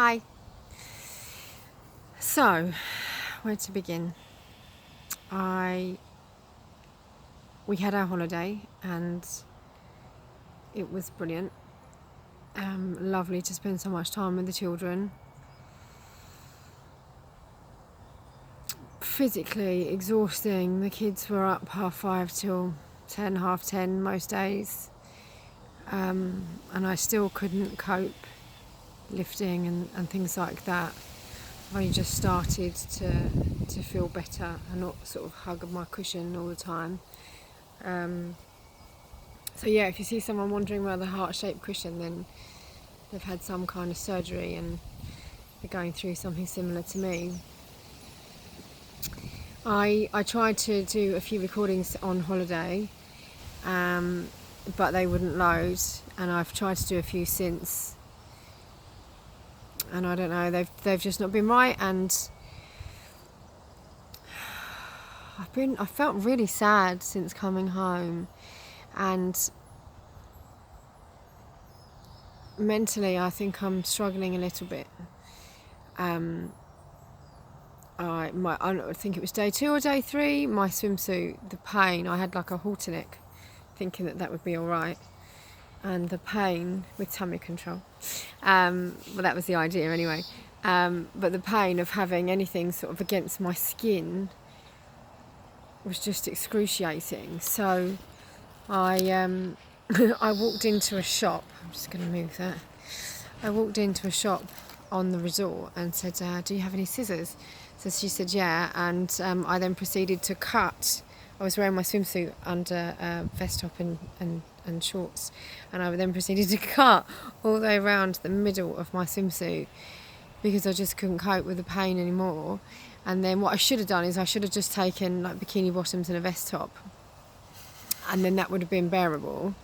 Hi. So, where to begin? We had our holiday and it was brilliant. Lovely to spend so much time with the children. Physically exhausting. The kids were up 5:30 till 10, 10:30 most days, and I still couldn't cope lifting and things like that. I've only just started to feel better and not sort of hug my cushion all the time. So yeah, if you see someone wandering around the heart-shaped cushion, then they've had some kind of surgery and they're going through something similar to me. I tried to do a few recordings on holiday, but they wouldn't load, and I've tried to do a few since, and I don't know, they've just not been right, and I felt really sad since coming home, and mentally I think I'm struggling a little bit. I think it was day 2 or day 3, my swimsuit, the pain, I had like a halter neck, thinking that would be alright, and the pain with tummy control, well, that was the idea anyway, but the pain of having anything sort of against my skin was just excruciating. So I I walked into a shop. I'm just going to move that. I walked into a shop on the resort and said, do you have any scissors? So she said, yeah, and I then proceeded to cut. I was wearing my swimsuit under a vest top and shorts, and I then proceeded to cut all the way around the middle of my swimsuit because I just couldn't cope with the pain anymore. And then what I should have done is I should have just taken like bikini bottoms and a vest top, and then that would have been bearable.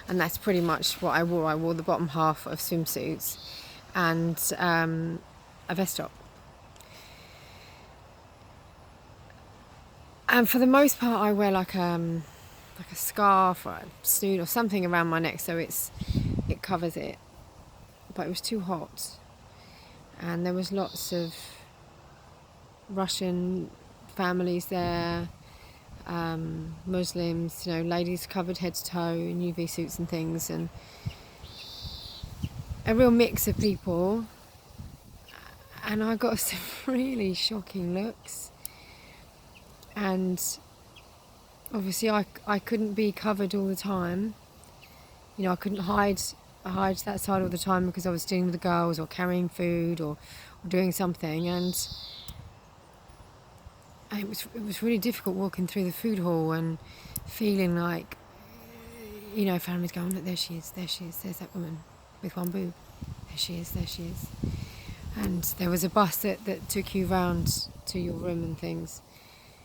And that's pretty much what I wore. I wore the bottom half of swimsuits and a vest top. And for the most part, I wear like a scarf or a snood or something around my neck so it covers it. But it was too hot, and there was lots of Russian families there, Muslims, ladies covered head to toe in UV suits and things, and a real mix of people. And I got some really shocking looks, and obviously I couldn't be covered all the time. I couldn't hide that side all the time because I was dealing with the girls or carrying food or doing something, and it was really difficult walking through the food hall and feeling like, families going, look, there she is, there's that woman with one boob, there she is. And there was a bus that took you round to your room and things,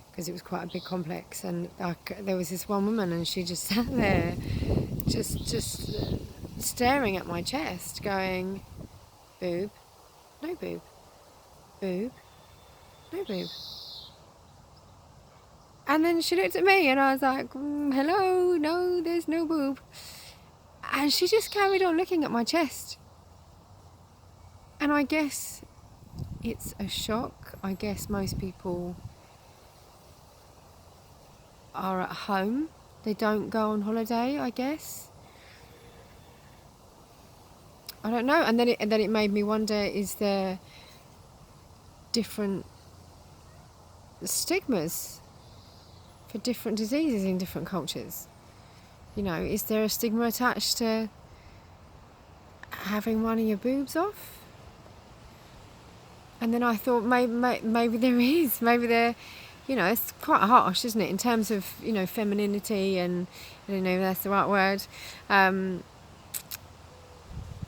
because it was quite a big complex, and there was this one woman, and she just sat there just staring at my chest going, boob, no boob, boob, no boob. And then she looked at me and I was like, hello, no, there's no boob. And she just carried on looking at my chest. And I guess it's a shock. I guess most people are at home. They don't go on holiday, I guess. I don't know. And then it made me wonder, is there different stigmas for different diseases in different cultures? Is there a stigma attached to having one of your boobs off? And then I thought maybe there is. Maybe there, it's quite harsh, isn't it, in terms of, femininity, and I don't know if that's the right word.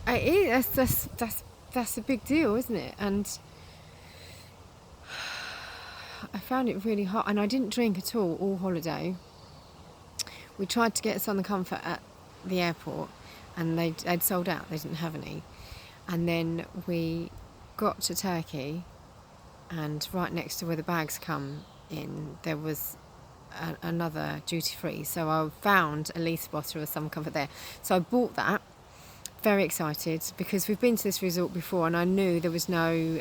It is. That's a big deal, isn't it? And I found it really hot, and I didn't drink at all holiday. We tried to get Southern Comfort at the airport, and they'd sold out. They didn't have any. And then we got to Turkey, and right next to where the bags come in, there was another duty free. So I found a leaf spotter or some comfort there. So I bought that very excited because we've been to this resort before and I knew there was no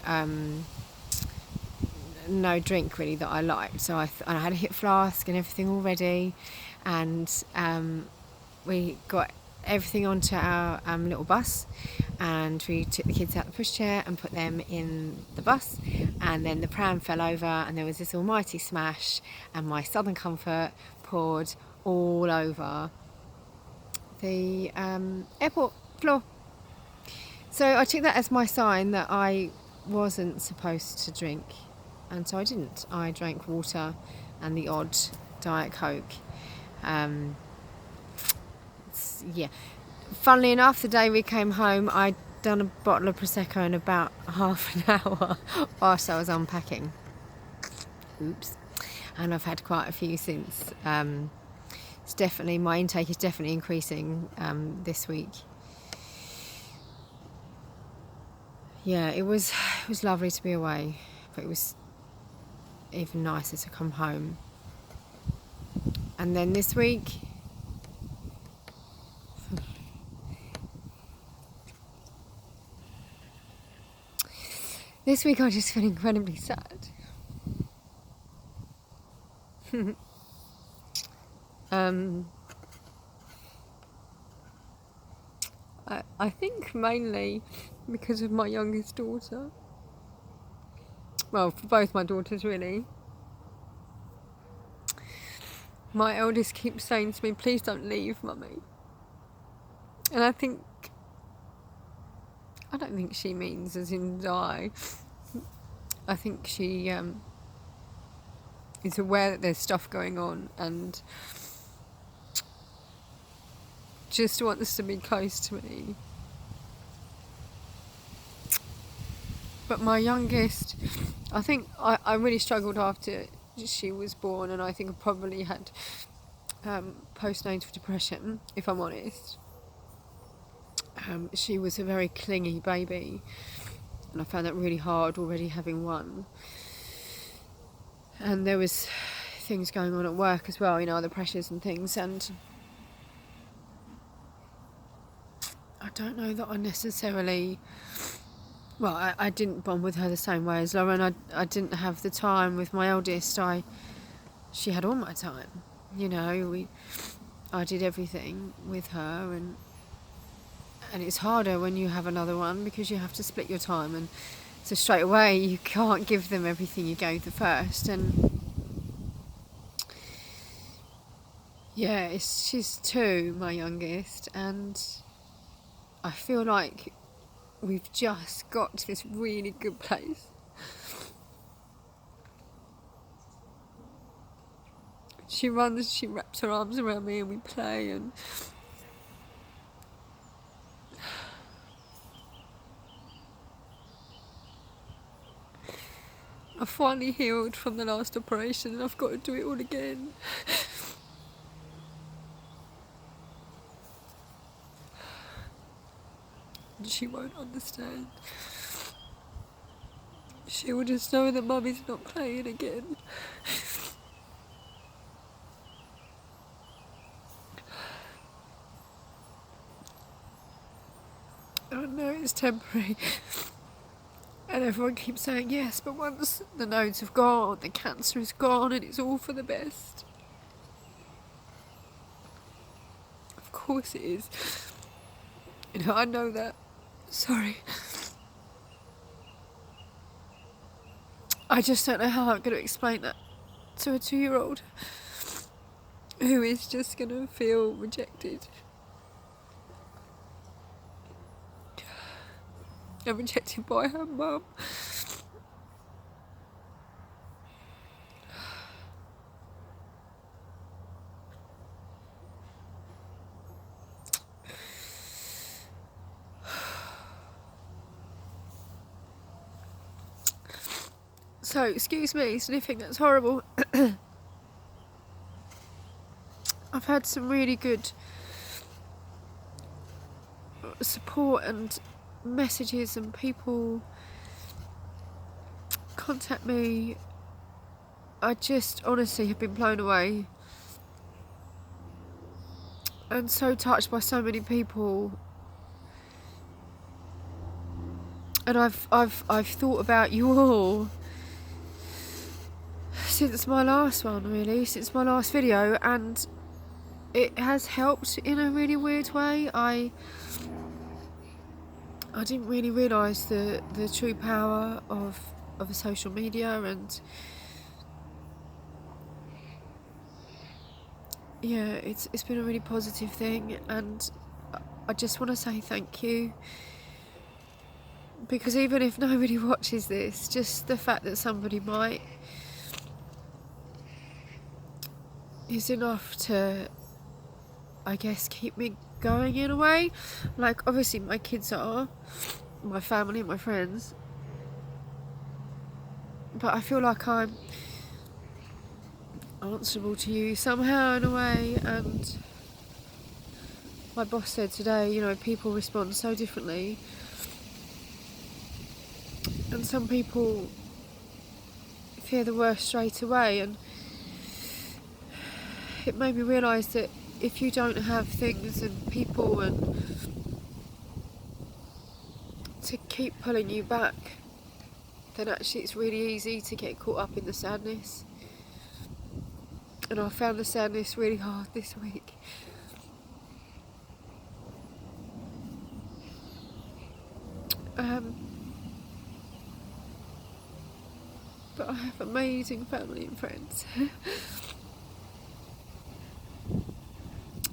drink really that I liked, so I had a hip flask and everything all ready, and we got everything onto our little bus, and we took the kids out the pushchair and put them in the bus, and then the pram fell over and there was this almighty smash and my Southern Comfort poured all over the airport floor. So I took that as my sign that I wasn't supposed to drink, and so I didn't. I drank water and the odd Diet Coke. Yeah. Funnily enough, the day we came home, I'd done a bottle of Prosecco in about half an hour whilst I was unpacking. Oops. And I've had quite a few since. It's definitely, my intake is definitely increasing this week. Yeah, it was lovely to be away, but it was even nicer to come home. And then this week, I just feel incredibly sad. I think mainly because of my youngest daughter. Well, for both my daughters really. My eldest keeps saying to me, please don't leave, Mummy. And I don't think she means as in die. I think she is aware that there's stuff going on and just wants to be close to me. But my youngest, I think I really struggled after she was born, and I think I probably had postnatal depression, if I'm honest. She was a very clingy baby, and I found that really hard already having one. And there was things going on at work as well, other pressures and things, and I don't know that I necessarily... Well, I didn't bond with her the same way as Lauren. I didn't have the time with my eldest. She had all my time. I did everything with her, and it's harder when you have another one because you have to split your time, and so straight away you can't give them everything you gave the first. And yeah, she's 2, my youngest, and I feel like we've just got to this really good place. She runs, she wraps her arms around me and we play, and I've finally healed from the last operation and I've got to do it all again. She won't understand. She will just know that Mummy's not playing again. I know it's temporary. And everyone keeps saying yes, but once the nodes have gone, the cancer is gone, and it's all for the best. Of course it is. I know that. Sorry. I just don't know how I'm going to explain that to a 2-year-old who is just going to feel rejected. And rejected by her mum. So, excuse me, sniffing, that's horrible. I've had some really good support and messages, and people contact me. I just honestly have been blown away and so touched by so many people And I've thought about you all since my last one, really, since my last video, and it has helped in a really weird way. I didn't really realise the true power of social media, and yeah, it's been a really positive thing, and I just want to say thank you, because even if nobody watches this, just the fact that somebody might is enough to, I guess, keep me going in a way. Like, obviously my kids are, my family, my friends, but I feel like I'm answerable to you somehow in a way. And my boss said today, you know, people respond so differently, and some people fear the worst straight away, and it made me realise that if you don't have things and people and to keep pulling you back, then actually it's really easy to get caught up in the sadness. And I found the sadness really hard this week. But I have amazing family and friends.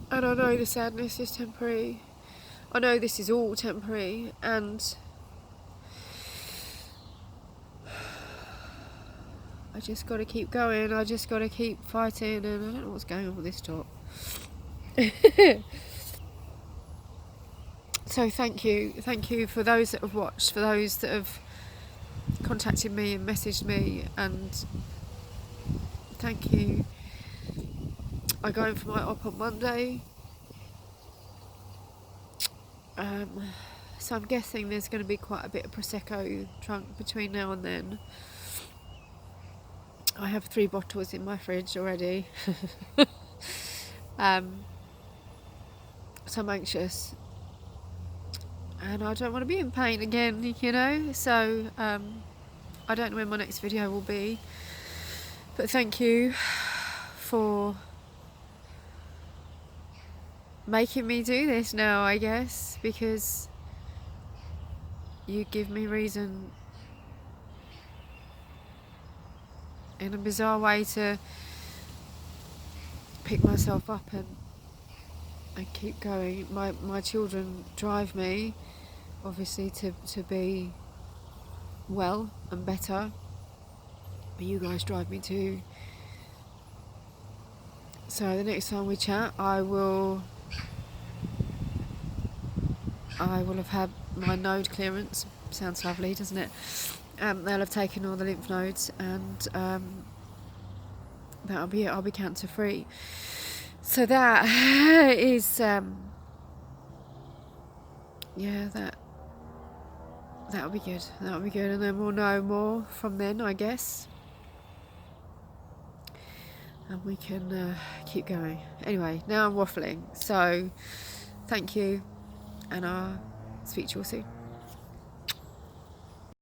And I know the sadness is temporary. I know this is all temporary, and I just got to keep going. I just got to keep fighting, and I don't know what's going on with this top. So thank you for those that have watched, for those that have contacted me and messaged me, and thank you. I go in for my op on Monday, so I'm guessing there's going to be quite a bit of Prosecco drunk between now and then. I have 3 bottles in my fridge already. So I'm anxious, and I don't want to be in pain again, you know, so I don't know when my next video will be, but thank you for making me do this now, I guess, because you give me reason in a bizarre way to pick myself up and keep going. My children drive me, obviously, to be well and better, but you guys drive me too. So the next time we chat, I will have had my node clearance. Sounds lovely, doesn't it? They'll have taken all the lymph nodes, and that'll be it. I'll be cancer free. So that is yeah, that'll be good. That'll be good, and then we'll know more from then, I guess, and we can keep going. Anyway, now I'm waffling. So thank you, and I'll speak to you all soon.